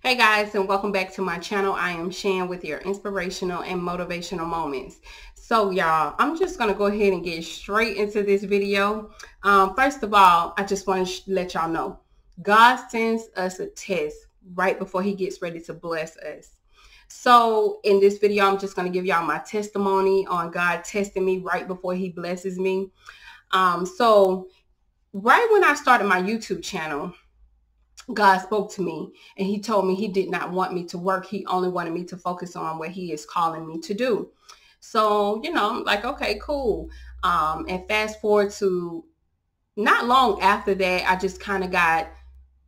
Hey guys, and welcome back to my channel. I am Shan with your inspirational and motivational moments. So y'all, I'm just going to go ahead and get straight into this video. First of all, I just want to let y'all know, God sends us a test right before he gets ready to bless us. So in this video, I'm just going to give y'all my testimony on God testing me right before he blesses me. So right when I started my YouTube channel, God spoke to me and he told me he did not want me to work. He only wanted me to focus on what he is calling me to do. So, I'm like, okay, cool. And fast forward to not long after that, I just kind of got,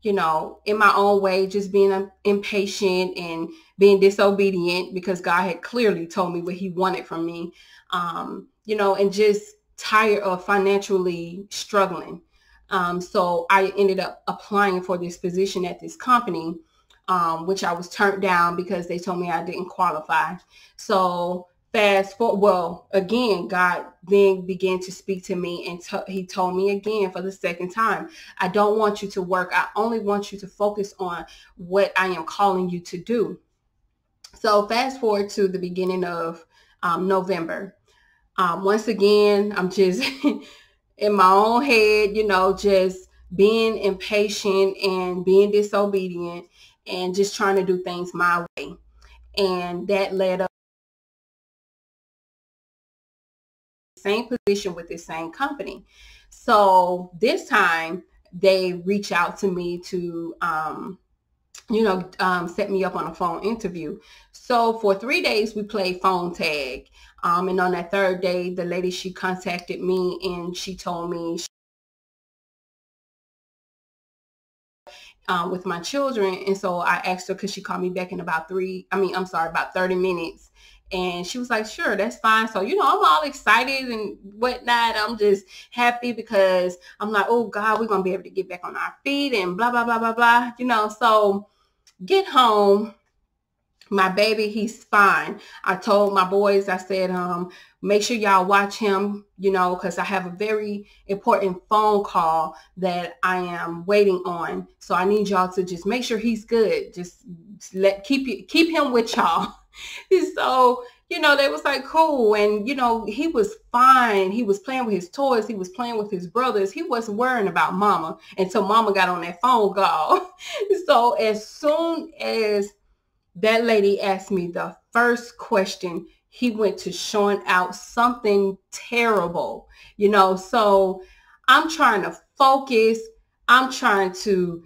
in my own way, just being impatient and being disobedient because God had clearly told me what he wanted from me, and just tired of financially struggling. So I ended up applying for this position at this company, which I was turned down because they told me I didn't qualify. So fast forward, well, again, God then began to speak to me and he told me again for the second time, I don't want you to work. I only want you to focus on what I am calling you to do. So fast forward to the beginning of November. Once again, I'm just in my own head, just being impatient and being disobedient and just trying to do things my way. And that led up to the same position with the same company. So this time they reach out to me to, set me up on a phone interview. So for 3 days we played phone tag. And on that third day, the lady, she contacted me and she told me with my children. And so I asked her, could she call me back in about 30 minutes. And she was like, sure, that's fine. So, I'm all excited and whatnot. I'm just happy because I'm like, oh God, we're going to be able to get back on our feet and blah, blah, blah, blah, blah, so get home. My baby, he's fine. I told my boys, I said, make sure y'all watch him, because I have a very important phone call that I am waiting on. So I need y'all to just make sure he's good. Just keep him with y'all. So, they was like, cool. And, he was fine. He was playing with his toys. He was playing with his brothers. He wasn't worrying about mama until mama got on that phone call. So as soon as that lady asked me the first question, he went to showing out something terrible, so I'm trying to focus. I'm trying to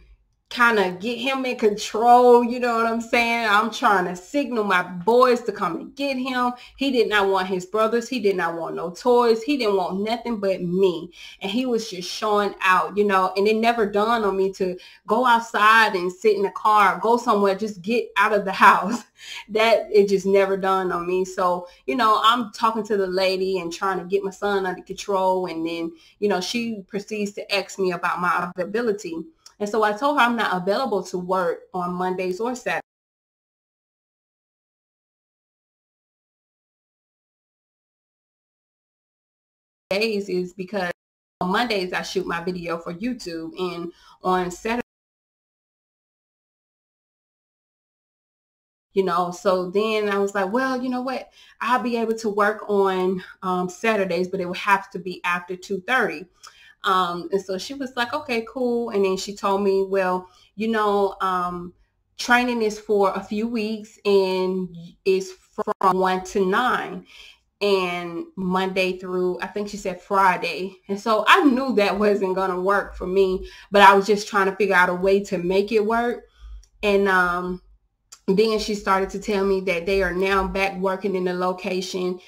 kind of get him in control. You know what I'm saying? I'm trying to signal my boys to come and get him. He did not want his brothers. He did not want no toys. He didn't want nothing but me. And he was just showing out, and it never dawned on me to go outside and sit in the car, go somewhere, just get out of the house. That it just never dawned on me. So, I'm talking to the lady and trying to get my son under control. And then, she proceeds to ask me about my availability. And so I told her I'm not available to work on Mondays or Saturdays. Is because on Mondays I shoot my video for YouTube, and on Saturday, so then I was like, well, you know what? I'll be able to work on Saturdays, but it will have to be after 2:30. And so she was like, okay, cool. And then she told me, well, training is for a few weeks and is from 1 to 9 and Monday through, I think she said Friday. And so I knew that wasn't going to work for me, but I was just trying to figure out a way to make it work. And, then she started to tell me that they are now back working in the location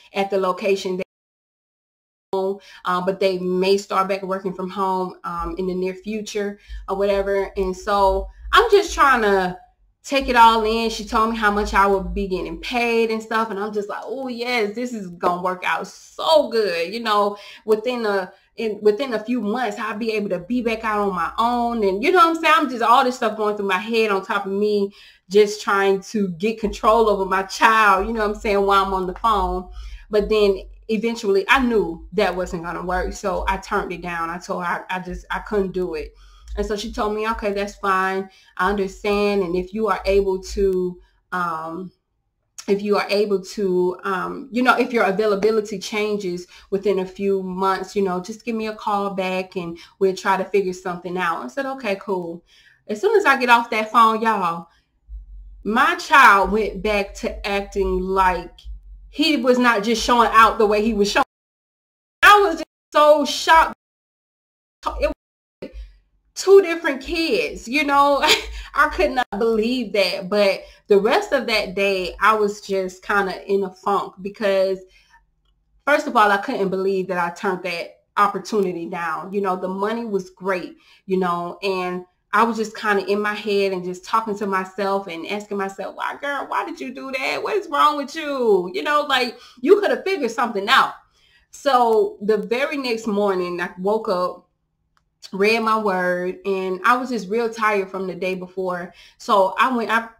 but they may start back working from home in the near future or whatever. And so I'm just trying to take it all in. She told me how much I would be getting paid and stuff. And I'm just like, oh yes, this is going to work out so good. Within a few months, I'll be able to be back out on my own. And you know what I'm saying? I'm just all this stuff going through my head on top of me, just trying to get control over my child, you know what I'm saying, while I'm on the phone. But then eventually I knew that wasn't going to work. So I turned it down. I told her I couldn't do it. And so she told me, okay, that's fine. I understand. And if you are able to, if you are able to, if your availability changes within a few months, just give me a call back and we'll try to figure something out. I said, okay, cool. As soon as I get off that phone, y'all, my child went back to acting like he was not just showing out the way he was showing. I was just so shocked. It was two different kids, I could not believe that. But the rest of that day, I was just kind of in a funk because, first of all, I couldn't believe that I turned that opportunity down. The money was great, and I was just kind of in my head and just talking to myself and asking myself, why, girl, why did you do that? What is wrong with you? Like you could have figured something out. So the very next morning, I woke up, read my word, and I was just real tired from the day before. So I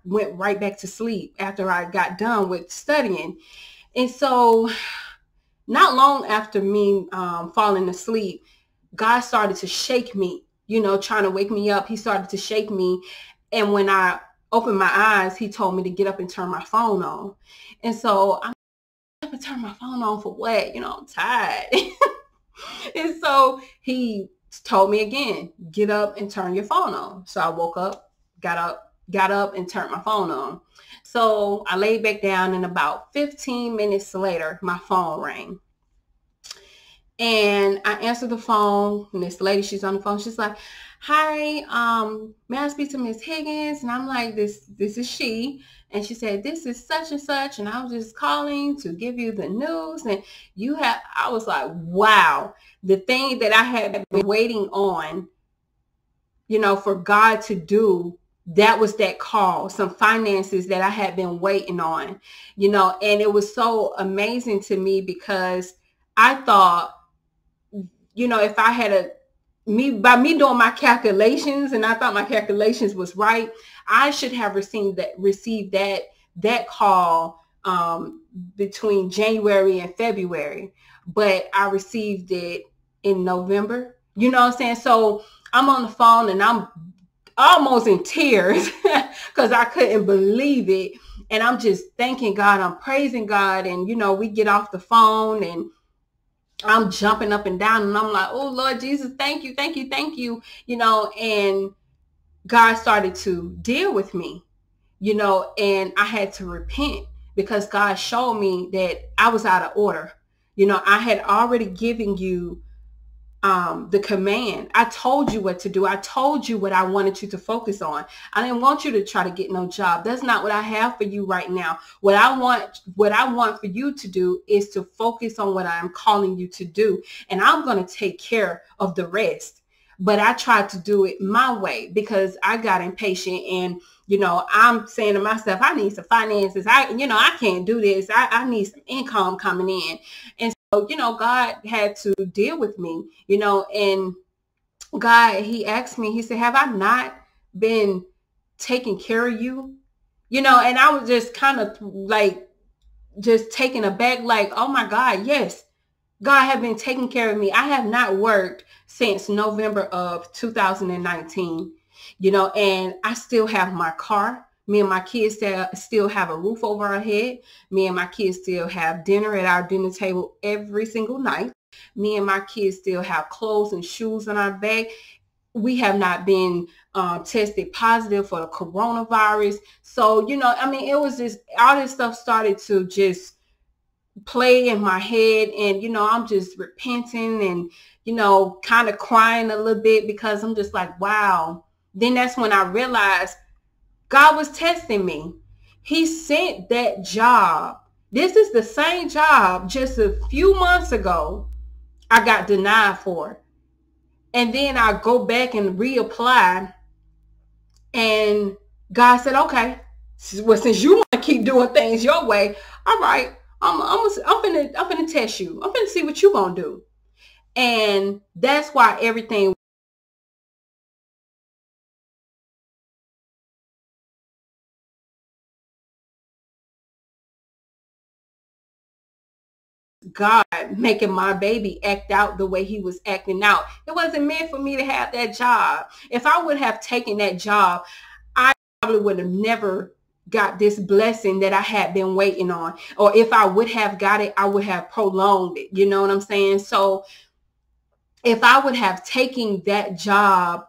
went right back to sleep after I got done with studying. And so not long after me falling asleep, God started to shake me, trying to wake me up. He started to shake me. And when I opened my eyes, he told me to get up and turn my phone on. And so I'm up and turn my phone on for what? I'm tired. And so he told me again, get up and turn your phone on. So I woke up, got up and turned my phone on. So I laid back down, and about 15 minutes later, my phone rang. And I answered the phone, and this lady, she's on the phone. She's like, hi, may I speak to Miss Higgins? And I'm like, this is she. And she said, this is such and such. And I was just calling to give you the news. And I was like, wow, the thing that I had been waiting on, for God to do, that was that call, some finances that I had been waiting on, and it was so amazing to me because I thought, if I had by me doing my calculations, and I thought my calculations was right, I should have received that call between January and February, but I received it in November. You know what I'm saying? So I'm on the phone and I'm almost in tears because I couldn't believe it. And I'm just thanking God. I'm praising God. And, we get off the phone and I'm jumping up and down and I'm like, oh, Lord Jesus, thank you, thank you, thank you, and God started to deal with me, and I had to repent because God showed me that I was out of order. I had already given you the command. I told you what to do. I told you what I wanted you to focus on. I didn't want you to try to get no job. That's not what I have for you right now. What I want for you to do is to focus on what I'm calling you to do. And I'm going to take care of the rest. But I tried to do it my way because I got impatient and, I'm saying to myself, I need some finances. I can't do this. I need some income coming in. And so, God had to deal with me, and God, he asked me, he said, have I not been taking care of you? And I was just kind of like, just taken aback, like, oh my God, yes, God have been taking care of me. I have not worked since November of 2019, and I still have my car. Me and my kids still have a roof over our head. Me and my kids still have dinner at our dinner table every single night. Me and my kids still have clothes and shoes on our back. We have not been tested positive for the coronavirus. So, it was just, all this stuff started to just play in my head, and I'm just repenting and kind of crying a little bit because I'm just like, wow. Then that's when I realized God was testing me. He sent that job. This is the same job just a few months ago I got denied for, and then I go back and reapply, and God said, okay, well, since you want to keep doing things your way, all right, I'm gonna test you. I'm gonna see what you gonna do. And that's why everything God making my baby act out the way he was acting out. It wasn't meant for me to have that job. If I would have taken that job, I probably would have never got this blessing that I had been waiting on. Or if I would have got it, I would have prolonged it. You know what I'm saying? So if I would have taken that job,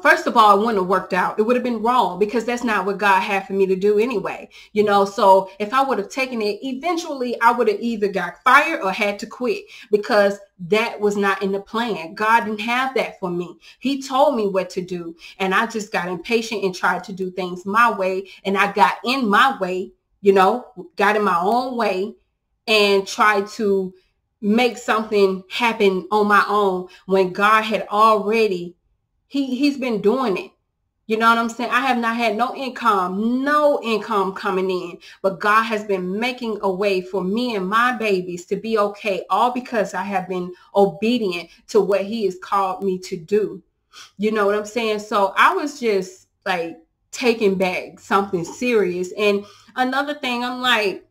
first of all, it wouldn't have worked out. It would have been wrong because that's not what God had for me to do anyway. You know, so if I would have taken it, eventually I would have either got fired or had to quit because that was not in the plan. God didn't have that for me. He told me what to do. And I just got impatient and tried to do things my way. And I got in my way, you know, got in my own way and tried to make something happen on my own when God had already He's been doing it. You know what I'm saying? I have not had no income coming in, but God has been making a way for me and my babies to be okay, all because I have been obedient to what he has called me to do. You know what I'm saying? So I was just like taking back something serious. And another thing, I'm like,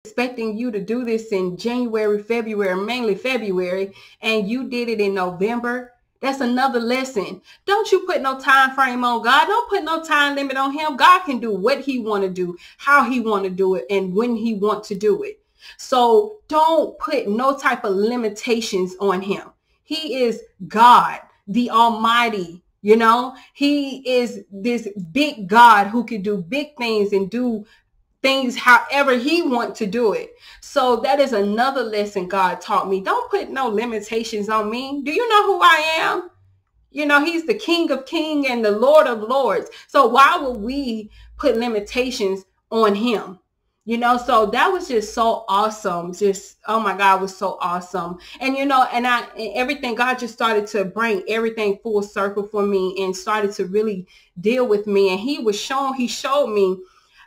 expecting you to do this in January, February, mainly February, and you did it in November. That's another lesson. Don't you put no time frame on God. Don't put no time limit on him. God can do what he want to do, how he want to do it, and when he want to do it. So don't put no type of limitations on him. He is God, the Almighty. You know, he is this big God who can do big things and do things however he wants to do it. So that is another lesson God taught me. Don't put no limitations on me. Do you know who I am? You know, he's the King of Kings and the Lord of Lords. So why would we put limitations on him? You know, so that was just so awesome. Just, oh my God, it was so awesome. And, you know, and everything, God just started to bring everything full circle for me and started to really deal with me. And he showed me,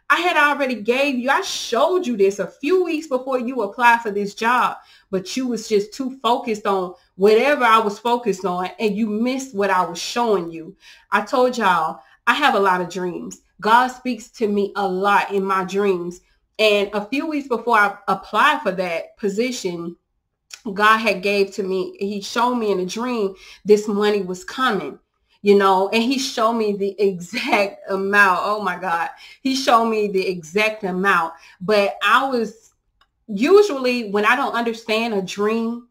I had already I showed you this a few weeks before you applied for this job, but you was just too focused on whatever I was focused on and you missed what I was showing you. I told y'all, I have a lot of dreams. God speaks to me a lot in my dreams. And a few weeks before I applied for that position, God had gave to me, he showed me in a dream this money was coming. You know, and he showed me the exact amount. Oh my God. He showed me the exact amount. But I was usually, when I don't understand a dream,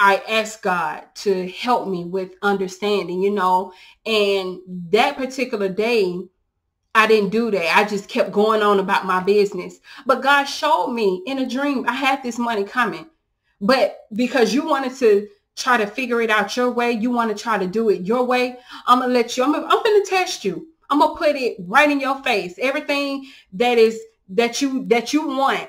I ask God to help me with understanding, you know, and that particular day, I didn't do that. I just kept going on about my business. But God showed me in a dream, I had this money coming. But because you wanted to try to figure it out your way, you want to try to do it your way, I'm going to test you. I'm going to put it right in your face. Everything that you want,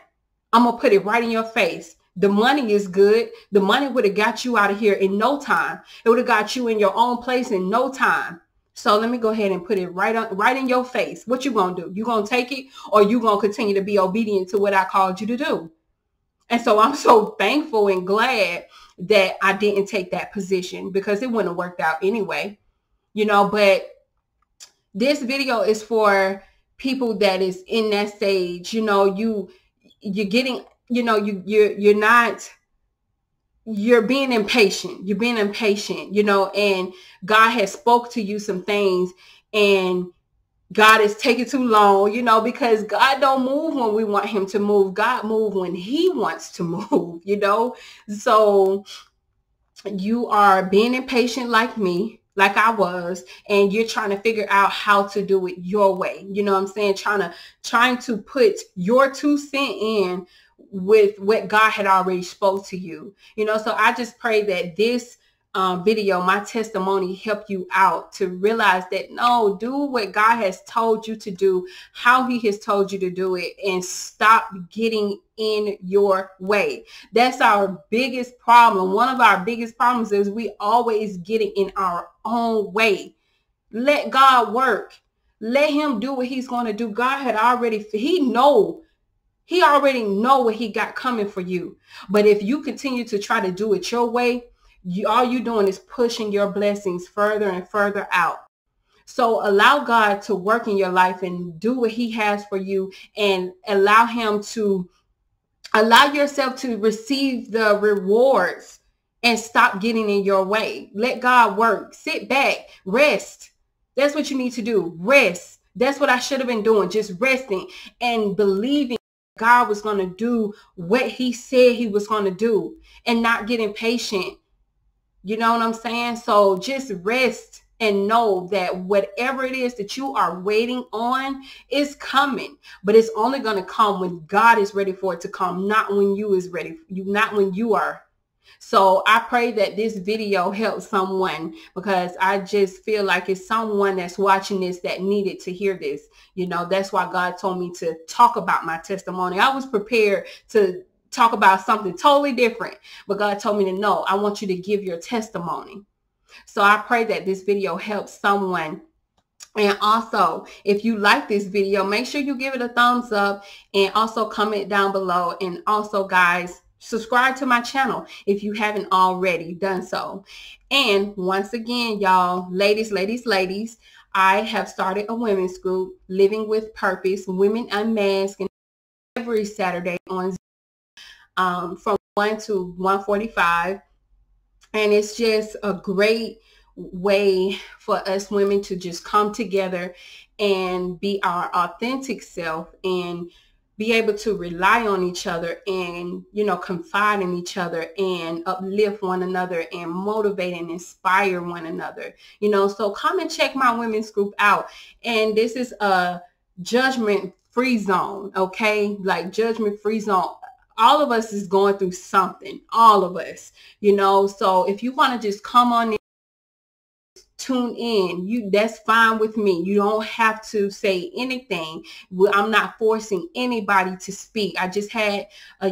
I'm going to put it right in your face. The money is good. The money would have got you out of here in no time. It would have got you in your own place in no time. So let me go ahead and put it right in your face. What you going to do? You going to take it, or you going to continue to be obedient to what I called you to do? And so I'm so thankful and glad that I didn't take that position, because it wouldn't have worked out anyway, you know. But this video is for people that is in that stage, you know, you're getting, you know, you're being impatient. You're being impatient, you know, and God has spoke to you some things and God is taking too long, you know, because God don't move when we want him to move. God move when he wants to move, you know. So you are being impatient like me, like I was, and you're trying to figure out how to do it your way. You know what I'm saying? Trying to put your 2 cents in with what God had already spoke to you. You know, so I just pray that this video, my testimony, help you out to realize that, no, do what God has told you to do, how he has told you to do it, and stop getting in your way. That's our biggest problem. One of our biggest problems is we always getting in our own way. Let God work. Let him do what he's going to do. God had already, he already know what he got coming for you. But if you continue to try to do it your way, all you're doing is pushing your blessings further and further out. So allow God to work in your life and do what he has for you, and allow him to Allow yourself to receive the rewards and stop getting in your way. Let God work. Sit back, rest. That's what you need to do. Rest. That's what I should have been doing, just resting and believing God was going to do what he said he was going to do and not get impatient. You know what I'm saying? So just rest and know that whatever it is that you are waiting on is coming, but it's only going to come when God is ready for it to come, not when you is ready, not when you are. So I pray that this video helps someone, because I just feel like it's someone that's watching this that needed to hear this. You know, that's why God told me to talk about my testimony. I was prepared to talk about something totally different, but God told me to no, I want you to give your testimony. So I pray that this video helps someone. And also, if you like this video, make sure you give it a thumbs up and also comment down below. And also, guys, subscribe to my channel if you haven't already done so. And once again, y'all, ladies, I have started a women's group, Living with Purpose, Women Unmask, and every Saturday on from 1 to 1:45. And it's just a great way for us women to just come together and be our authentic self and be able to rely on each other and, you know, confide in each other and uplift one another and motivate and inspire one another. You know, so come and check my women's group out. And this is a judgment-free zone, okay? Like judgment-free zone. All of us is going through something, all of us, you know. So if you want to just come on in, tune in, that's fine with me. You don't have to say anything. I'm not forcing anybody to speak. I just had a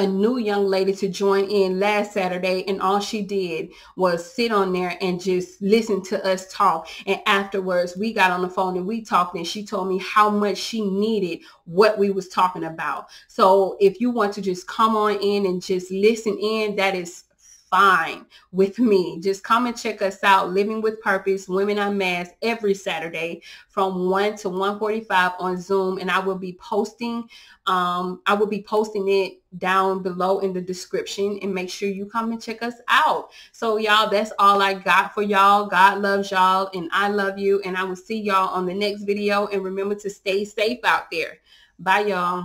new young lady to join in last Saturday, and all she did was sit on there and just listen to us talk. And afterwards we got on the phone and we talked, and she told me how much she needed what we was talking about. So if you want to just come on in and just listen in, that is fine with me. Just come and check us out, Living with Purpose, Women Unmasked, every Saturday from 1 to 1:45 on Zoom. And I will be posting it down below in the description, and make sure you come and check us out. So y'all, that's all I got for y'all. God loves y'all and I love you, and I will see y'all on the next video. And remember to stay safe out there. Bye y'all.